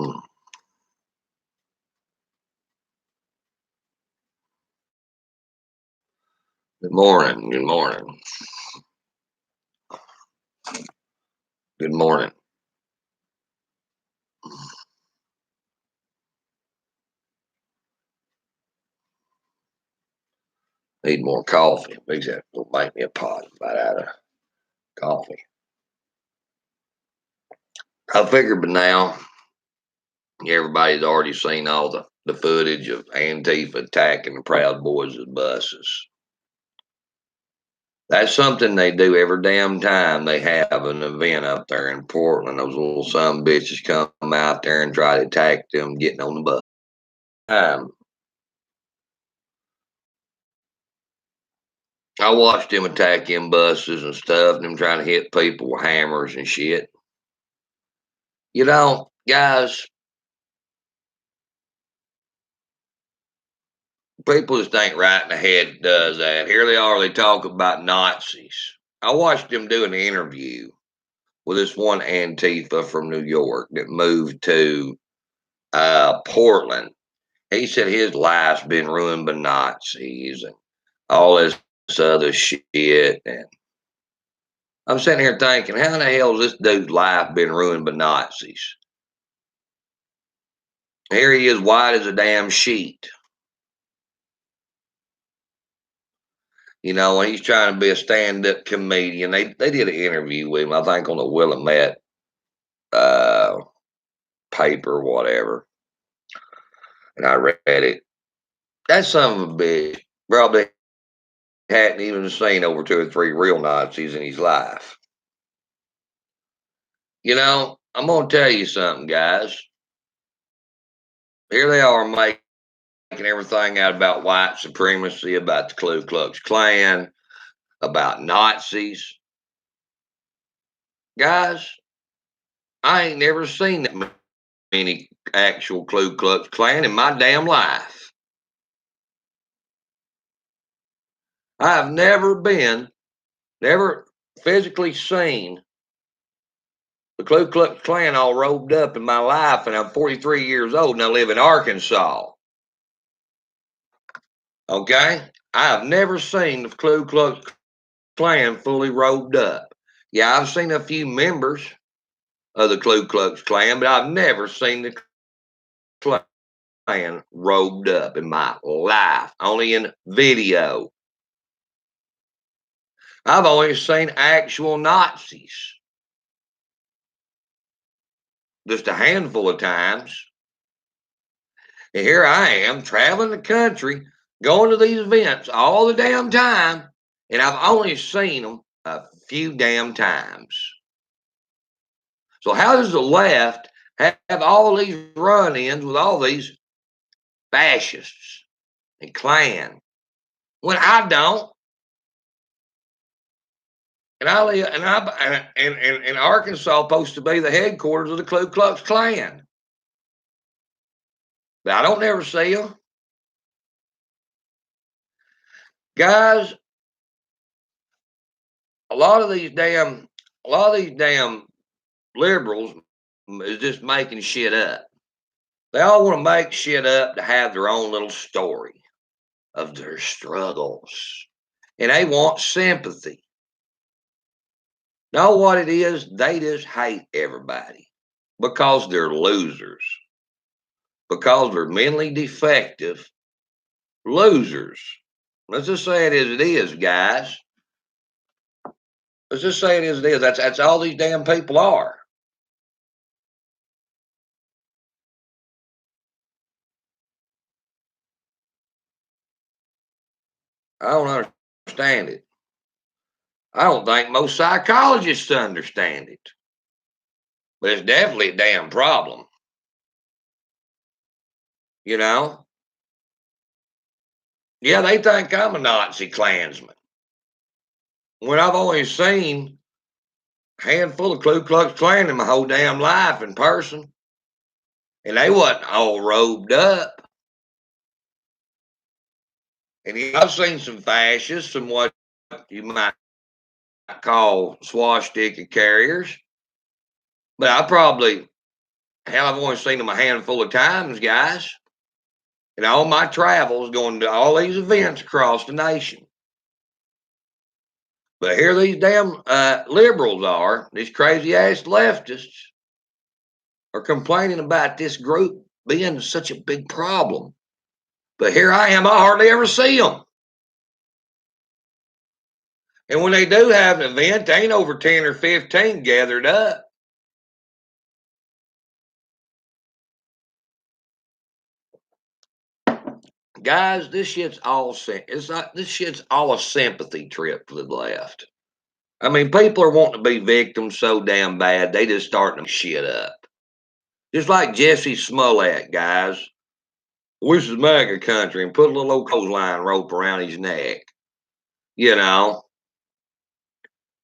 Mm. Good morning. Good morning. Good morning. Need more coffee. Big Zach will make me a pot right out of coffee. I figured by now everybody's already seen all the footage of Antifa attacking the Proud Boys' buses. That's something they do every damn time they have an event up there in Portland. Those little son bitches come out there and try to attack them getting on the bus. I watched them attacking buses and stuff, and them trying to hit people with hammers and shit. You know, guys, people just ain't right in the head does that. Here they are, they talk about Nazis. I watched them do an interview with this one Antifa from New York that moved to Portland. He said his life's been ruined by Nazis and all this other shit. And I'm sitting here thinking, how in the hell has this dude's life been ruined by Nazis? Here he is, white as a damn sheet. You know, when he's trying to be a stand-up comedian, they did an interview with him, I think, on the Willamette uh, paper or whatever, and I read it. That son of a bitch probably hadn't even seen over 2 or 3 real Nazis in his life. You know, I'm going to tell you something, guys. Here they are making everything out about white supremacy, about the Ku Klux Klan, about Nazis. Guys, I ain't never seen that many actual Ku Klux Klan in my damn life. I have never physically seen the Ku Klux Klan all robed up in my life, and I'm 43 years old and I live in Arkansas. Okay? I have never seen the Ku Klux Klan fully robed up. Yeah, I've seen a few members of the Ku Klux Klan, but I've never seen the Klan robed up in my life, only in video. I've only seen actual Nazis just a handful of times. And here I am traveling the country, going to these events all the damn time, and I've only seen them a few damn times. So how does the left have all these run-ins with all these fascists and Klan when I don't? And I live, and Arkansas supposed to be the headquarters of the Ku Klux Klan, but I don't ever see them, guys. A lot of these damn liberals is just making shit up. They all want to make shit up to have their own little story of their struggles, and they want sympathy. Know what it is? They just hate everybody because they're losers, because they're mentally defective losers. Let's just say it as it is, guys. Let's just say it as it is. That's all these damn people are. I don't understand it. I don't think most psychologists understand it, but it's definitely a damn problem. You know? Yeah, they think I'm a Nazi Klansman when I've only seen a handful of Ku Klux Klan in my whole damn life in person, and they wasn't all robed up. And I've seen some fascists, some what you might call swastika carriers, but I probably Hell, I've only seen them a handful of times, guys. In all my travels, going to all these events across the nation. But here these damn liberals are, these crazy ass leftists, are complaining about this group being such a big problem. But here I am, I hardly ever see them. And when they do have an event, they ain't over 10 or 15 gathered up. Guys, this shit's all this shit's all a sympathy trip for the left. I mean, people are wanting to be victims so damn bad, they just starting to shit up. Just like Jesse Smollett, guys. This is MAGA country, and put a little old clothesline rope around his neck. You know,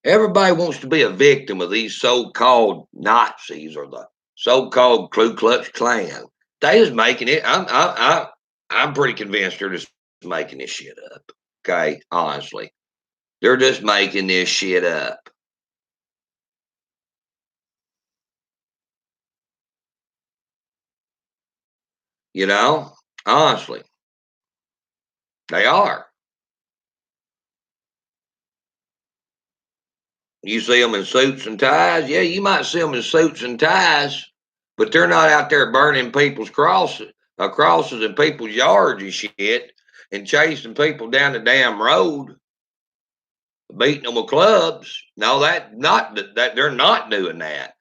everybody wants to be a victim of these so-called Nazis or the so-called Ku Klux Klan. They just making it. I'm pretty convinced they're just making this shit up. Okay, honestly, they're just making this shit up. You know, honestly, they are. You see them in suits and ties. Yeah, you might see them in suits and ties, but they're not out there burning people's crosses in people's yards and shit, and chasing people down the damn road, beating them with clubs. No, that they're not doing that.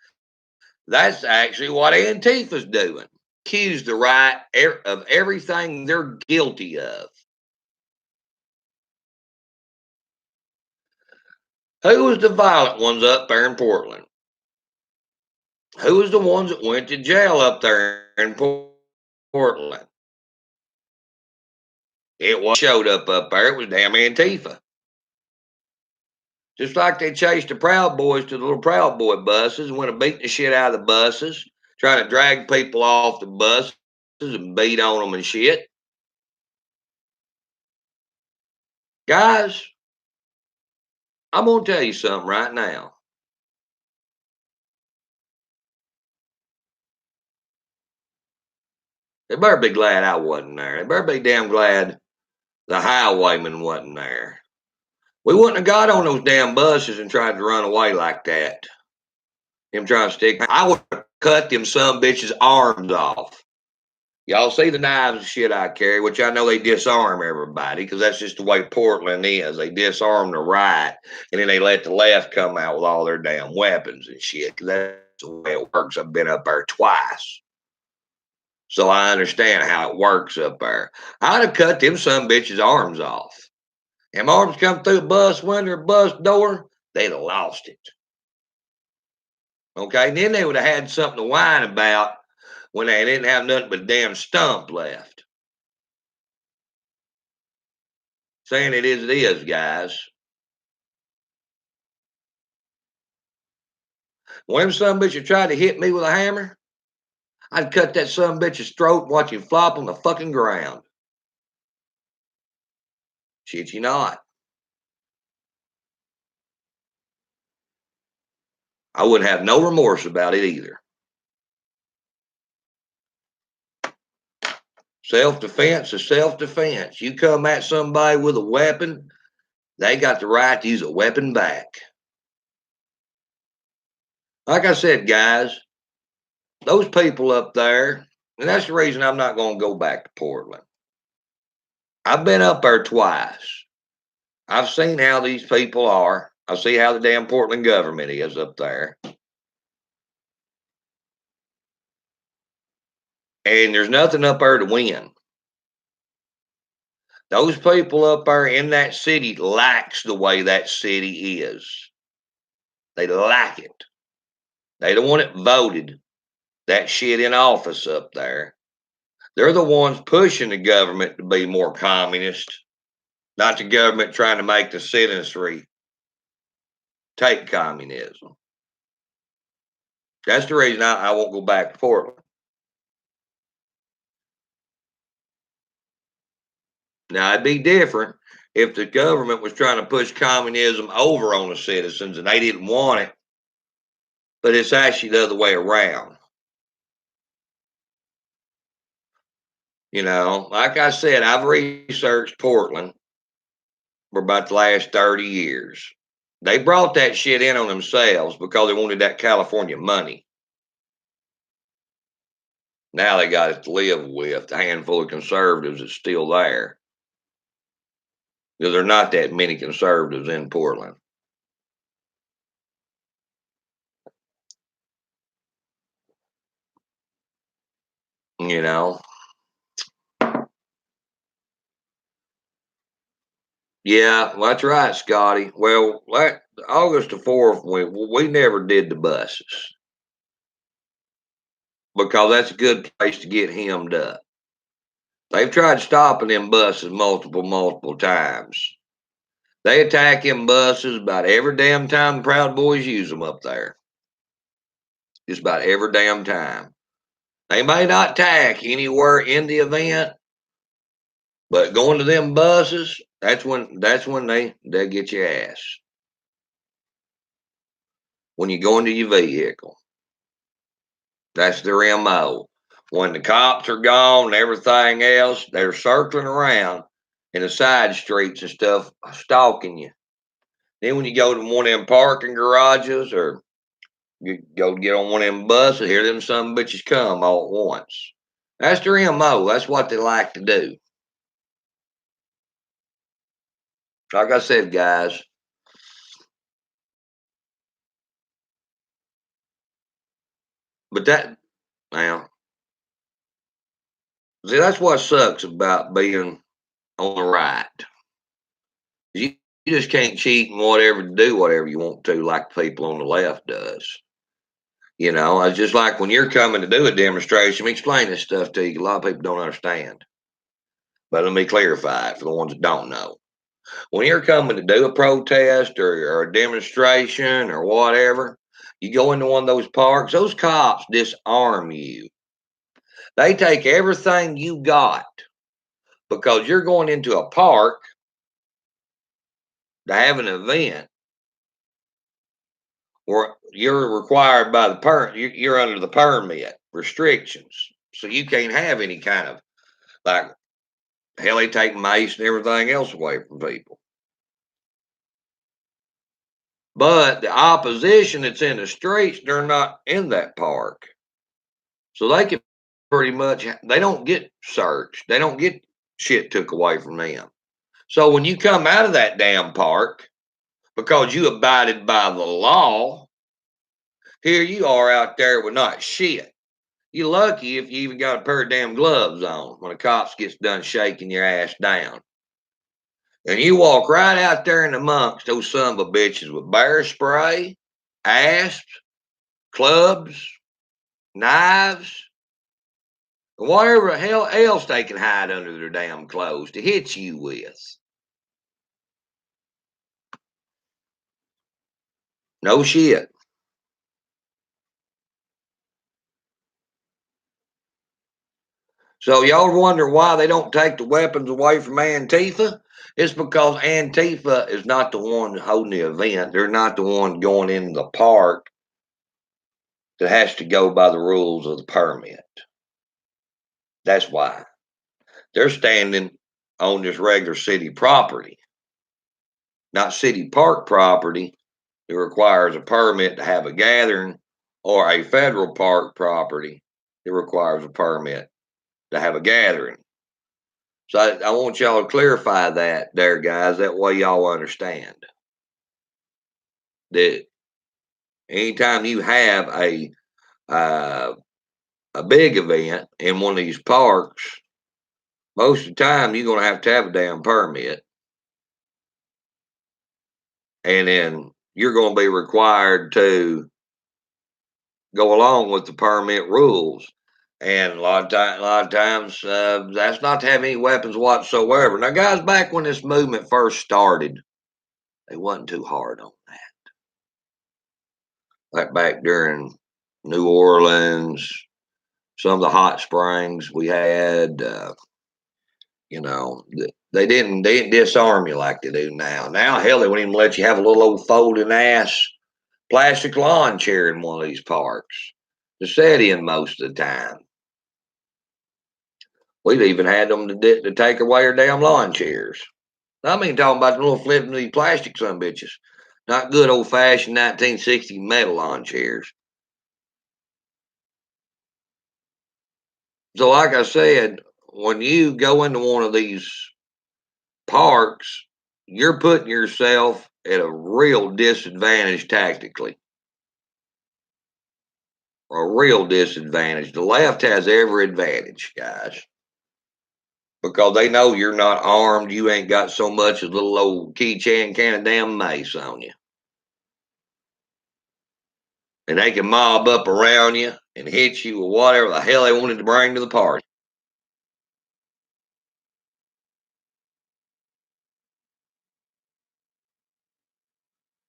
That's actually what Antifa's doing. Accuse the right of everything they're guilty of. Who was the violent ones up there in Portland? Who was the ones that went to jail up there in Portland? It was showed up there. It was damn Antifa. Just like they chased the Proud Boys to the little Proud Boy buses and went and beat the shit out of the buses, trying to drag people off the buses and beat on them and shit. Guys, I'm going to tell you something right now. They better be glad I wasn't there. They better be damn glad the highwayman wasn't there. We wouldn't have got on those damn buses and tried to run away like that. Him trying to stick. I would have cut them some bitches' arms off. Y'all see the knives and shit I carry, which I know they disarm everybody because that's just the way Portland is. They disarm the right, and then they let the left come out with all their damn weapons and shit. Cause that's the way it works. I've been up there twice, so I understand how it works up there. I'd have cut them some bitches' arms off. Them arms come through the bus window or bus door, they'd have lost it. Okay, and then they would have had something to whine about when they didn't have nothing but a damn stump left. Saying it is, guys. When some bitch tried to hit me with a hammer, I'd cut that some bitch's throat and watch him flop on the fucking ground. Shit you not. I wouldn't have no remorse about it either. Self-defense is self-defense. You come at somebody with a weapon, they got the right to use a weapon back. Like I said, guys, those people up there, and that's the reason I'm not going to go back to Portland. I've been up there twice. I've seen how these people are. I see how the damn Portland government is up there. And there's nothing up there to win. Those people up there in that city likes the way that city is. They like it. They don't want it voted that shit in office up there. They're the ones pushing the government to be more communist, not the government trying to make the citizenry take communism. That's the reason I won't go back to Portland. Now, it'd be different if the government was trying to push communism over on the citizens and they didn't want it, but it's actually the other way around. You know, like I said, I've researched Portland for about the last 30 years. They brought that shit in on themselves because they wanted that California money. Now they got it to live with the handful of conservatives that's still there. Because there are not that many conservatives in Portland. You know? Yeah, well, that's right, Scotty. Well, August the 4th, we never did the buses because that's a good place to get hemmed up. They've tried stopping them buses multiple times. They attack them buses about every damn time the Proud Boys use them up there. Just about every damn time. They may not attack anywhere in the event, but going to them buses, that's when they get your ass. When you go into your vehicle. That's their MO. When the cops are gone and everything else, they're circling around in the side streets and stuff, stalking you. Then when you go to one of them parking garages or you go get on one of them buses, hear them some bitches come all at once. That's their MO. That's what they like to do. Like I said, guys, but that now, see, that's what sucks about being on the right. You just can't cheat and whatever do whatever you want to, like people on the left does. You know, it's just like when you're coming to do a demonstration, explain this stuff to you. A lot of people don't understand. But let me clarify it for the ones that don't know. When you're coming to do a protest or a demonstration or whatever, you go into one of those parks, those cops disarm you. They take everything you got because you're going into a park to have an event where you're required by the you're under the permit restrictions. So you can't have any kind of like hell, they take mace and everything else away from people. But the opposition that's in the streets, they're not in that park. So they can pretty much, they don't get searched. They don't get shit took away from them. So when you come out of that damn park, because you abided by the law, here you are out there with not shit. You're lucky if you even got a pair of damn gloves on when the cops gets done shaking your ass down. And you walk right out there in amongst those son of a bitches with bear spray, asps, clubs, knives, and whatever the hell else they can hide under their damn clothes to hit you with. No shit. So y'all wonder why they don't take the weapons away from Antifa? It's because Antifa is not the one holding the event. They're not the one going in the park that has to go by the rules of the permit. That's why. They're standing on this regular city property, not city park property. It requires a permit to have a gathering, or a federal park property. It requires a permit to have a gathering. So I want y'all to clarify that there, guys. That way y'all understand that anytime you have uh, a big event in one of these parks, most of the time you're going to have a damn permit, and then you're going to be required to go along with the permit rules. And a lot of times, that's not to have any weapons whatsoever. Now, guys, back when this movement first started, they wasn't too hard on that. Like back during New Orleans, some of the hot springs we had, you know, they didn't disarm you like they do now. Now, hell, they wouldn't even let you have a little old folding ass plastic lawn chair in one of these parks to sit in most of the time. We've even had them to take away our damn lawn chairs. I mean, talking about the little flipping these plastic son bitches. Not good old fashioned 1960 metal lawn chairs. So, like I said, when you go into one of these parks, you're putting yourself at a real disadvantage tactically. A real disadvantage. The left has every advantage, guys, because they know you're not armed. You ain't got so much as a little old keychain can of damn mace on you. And they can mob up around you and hit you with whatever the hell they wanted to bring to the party.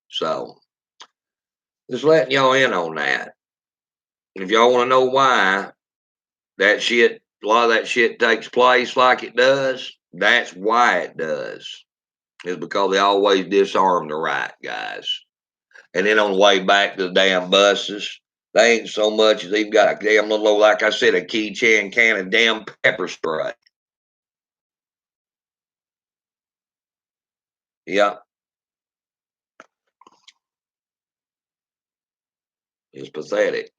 So, just letting y'all in on that. If y'all want to know why that shit, a lot of that shit takes place like it does, that's why it does. Is because they always disarm the right, guys. And then on the way back to the damn buses, they ain't so much as they've got a damn little, like I said, a keychain can of damn pepper spray. Yeah, it's pathetic.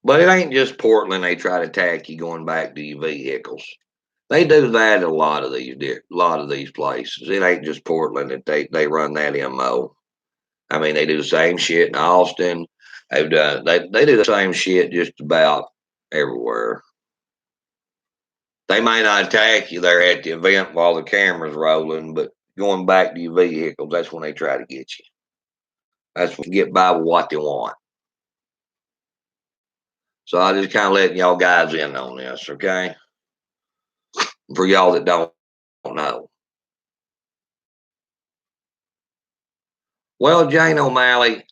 But it ain't just Portland. They try to attack you going back to your vehicles. They do that at a lot of these places. It ain't just Portland that they run that MO. I mean, they do the same shit in Austin. They do the same shit just about everywhere. They may not attack you there at the event while the camera's rolling, but going back to your vehicles, that's when they try to get you. That's when you get by with what they want. So I just kind of letting y'all guys in on this, okay? For y'all that don't know. Well, Jane O'Malley,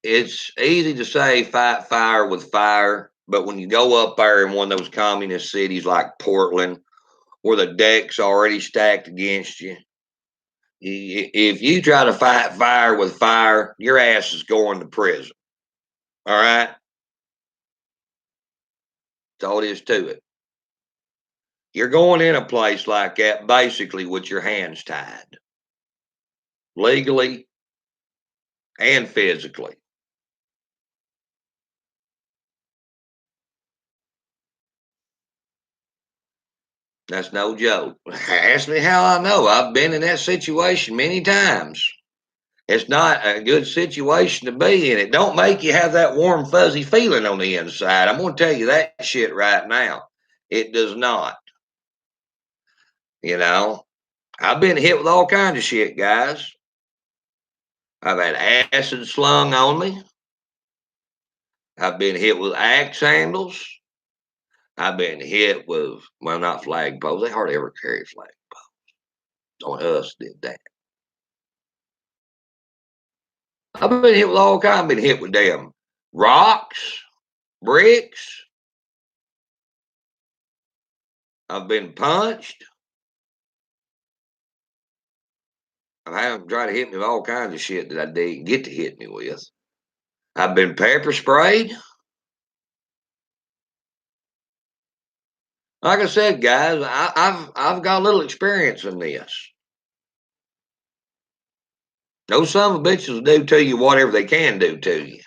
it's easy to say fight fire with fire, but when you go up there in one of those communist cities like Portland, where the deck's already stacked against you, if you try to fight fire with fire, your ass is going to prison. All right? That's all it is to it. You're going in a place like that basically with your hands tied, legally and physically. That's no joke. Ask me how I know. I've been in that situation many times. It's not a good situation to be in. It don't make you have that warm, fuzzy feeling on the inside. I'm going to tell you that shit right now. It does not. You know, I've been hit with all kinds of shit, guys. I've had acid slung on me. I've been hit with axe handles. I've been hit with, well, not flagpoles. They hardly ever carry flagpoles. On us did that. I've been hit with all kinds. I've been hit with damn rocks, bricks. I've been punched. I've had them try to hit me with all kinds of shit that I didn't get to hit me with. I've been pepper sprayed. Like I said, guys, I've got a little experience in this. Those son of a bitches will do to you whatever they can do to you.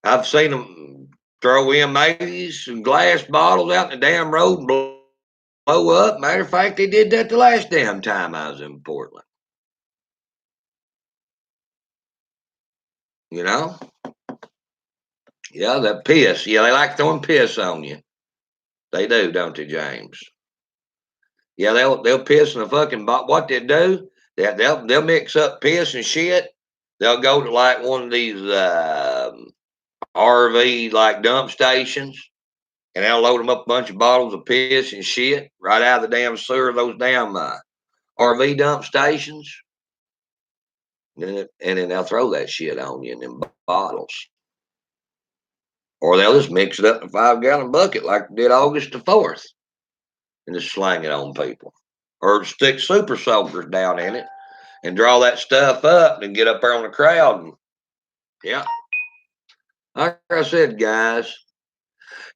I've seen them throw M80s and glass bottles out in the damn road and blow up. Matter of fact, they did that the last damn time I was in Portland. You know? Yeah, that piss. Yeah, they like throwing piss on you. They do, don't they, James? Yeah, they'll piss in a fucking bottle. What they do, they'll mix up piss and shit. They'll go to like one of these RV like dump stations, and they'll load them up a bunch of bottles of piss and shit right out of the damn sewer of those damn RV dump stations. And then they'll throw that shit on you in them bottles. Or they'll just mix it up in a 5-gallon bucket like they did August the 4th and just slang it on people. Or stick super soakers down in it and draw that stuff up and get up there on the crowd. And, yeah. Like I said, guys,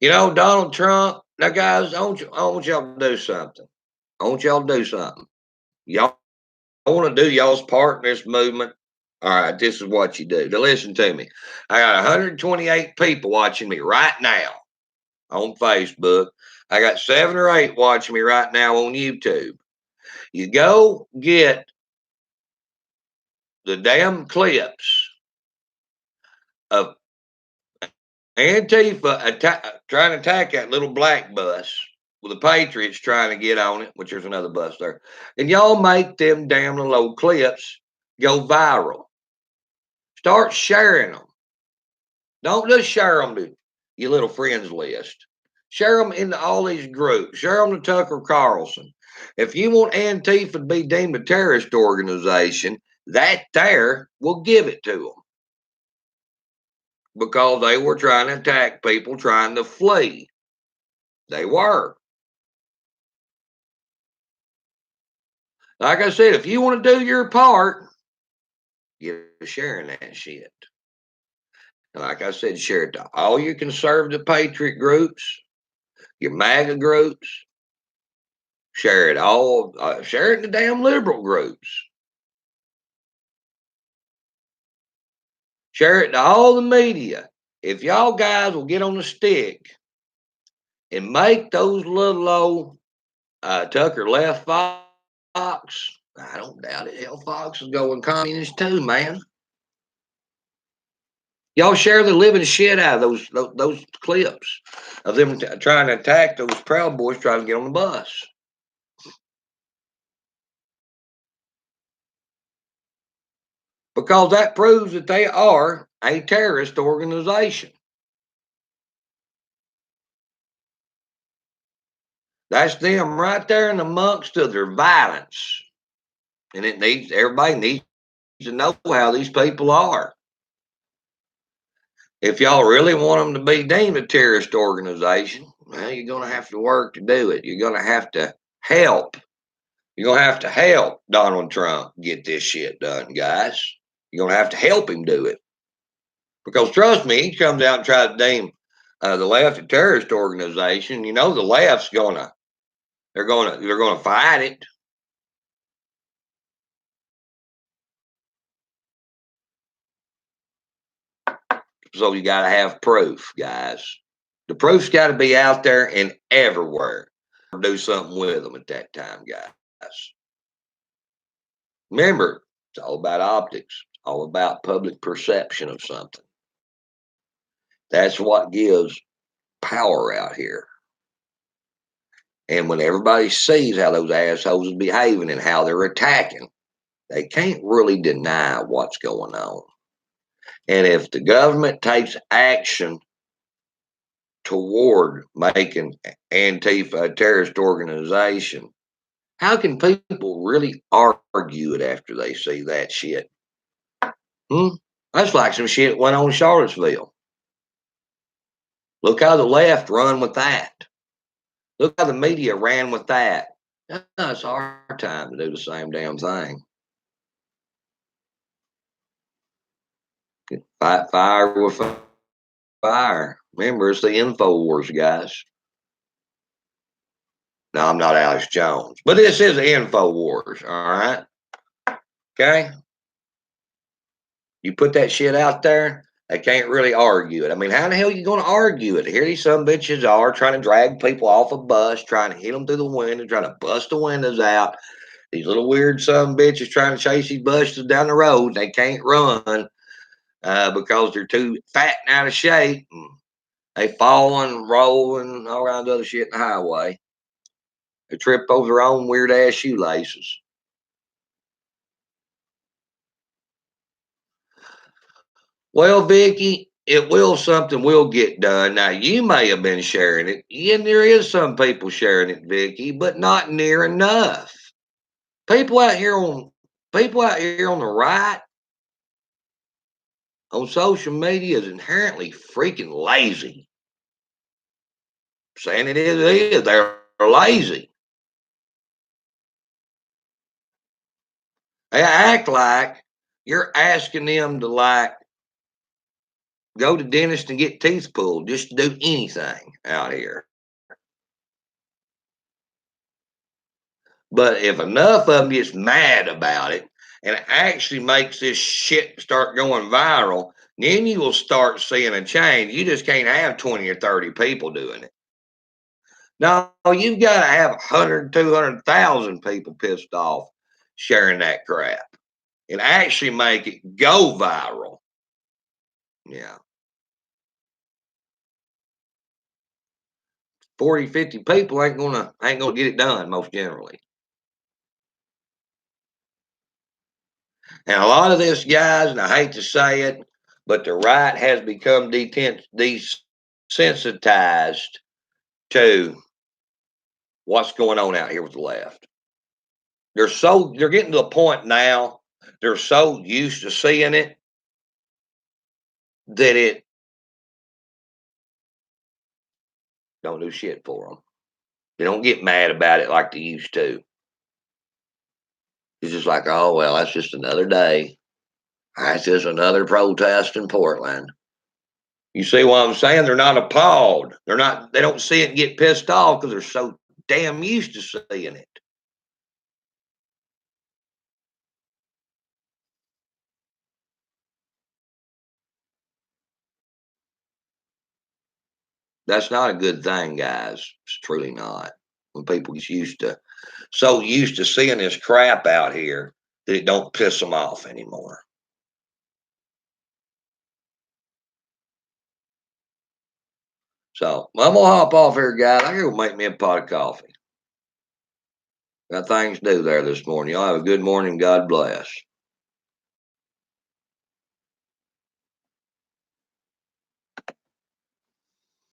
Donald Trump. Now, guys, I want y'all to do something. I want y'all to do something. Y'all want to do y'all's part in this movement. All right, this is what you do. Now, listen to me. I got 128 people watching me right now on Facebook. I got 7 or 8 watching me right now on YouTube. You go get the damn clips of Antifa trying to attack that little black bus with the Patriots trying to get on it, which there's another bus there. And y'all make them damn little old clips go viral. Start sharing them. Don't just share them to your little friends list. Share them into all these groups. Share them to Tucker Carlson. If you want Antifa to be deemed a terrorist organization, that there will give it to them because they were trying to attack people trying to flee. They were. Like I said, if you want to do your part, you're sharing that shit. And like I said, share it to all your conservative patriot groups, your MAGA groups. Share it all. Share it in the damn liberal groups. Share it to all the media. If y'all guys will get on the stick and make those little old Tucker left Fox, I don't doubt it. Hell, Fox is going communist too, man. Y'all share the living shit out of those clips of them trying to attack those Proud Boys trying to get on the bus. Because that proves that they are a terrorist organization. That's them right there in amongst of their violence. And everybody needs to know how these people are. If y'all really want them to be deemed a terrorist organization, well, you're going to have to work to do it. You're going to have to help. You're going to have to help Donald Trump get this shit done, guys. You're going to have to help him do it. Because trust me, he comes out and tries to deem the left a terrorist organization. The left's they're gonna fight it. So you got to have proof, guys. The proof's got to be out there and everywhere. Do something with them at that time, guys. Remember, it's all about optics, all about public perception of something. That's what gives power out here. And when everybody sees how those assholes are behaving and how they're attacking, they can't really deny what's going on. And if the government takes action toward making Antifa a terrorist organization, how can people really argue it after they see that shit? That's like some shit went on in Charlottesville. Look how the left run with that. Look how the media ran with that. Now, it's our time to do the same damn thing. Fight fire with fire. Remember, it's the info wars, guys. No, I'm not Alex Jones, but this is the info wars. All right. Okay. You put that shit out there, they can't really argue it. I mean, how the hell are you going to argue it? Here these some bitches are trying to drag people off a bus, trying to hit them through the window, trying to bust the windows out. These little weird some bitches trying to chase these buses down the road. They can't run because they're too fat and out of shape. And they falling, rolling, all around other shit in the highway. They trip over their own weird ass shoelaces. Well, Vicky, something will get done. Now, you may have been sharing it, and there is some people sharing it, Vicky, but not near enough. People out here on the right on social media is inherently freaking lazy. Saying it is. They're lazy. They act like you're asking them to go to dentist and get teeth pulled, just do anything out here. But if enough of them gets mad about it and actually makes this shit start going viral, then you will start seeing a change. You just can't have 20 or 30 people doing it. No, you've got to have 100, 200,000 people pissed off sharing that crap and actually make it go viral. Yeah. 40, 50 people ain't gonna get it done most generally. And a lot of this, guys, and I hate to say it, but the right has become desensitized to what's going on out here with the left. They're getting to the point now, they're so used to seeing it that it don't do shit for them. They don't get mad about it like they used to. It's just like, oh well, that's just another day. That's just another protest in Portland. You see what I'm saying? They're not appalled. They don't see it and get pissed off because they're so damn used to seeing it. That's not a good thing, guys. It's truly not. When people get so used to seeing this crap out here that it don't piss them off anymore. So I'm gonna hop off here, guys. I gotta go make me a pot of coffee. Got things to do there this morning. Y'all have a good morning. God bless.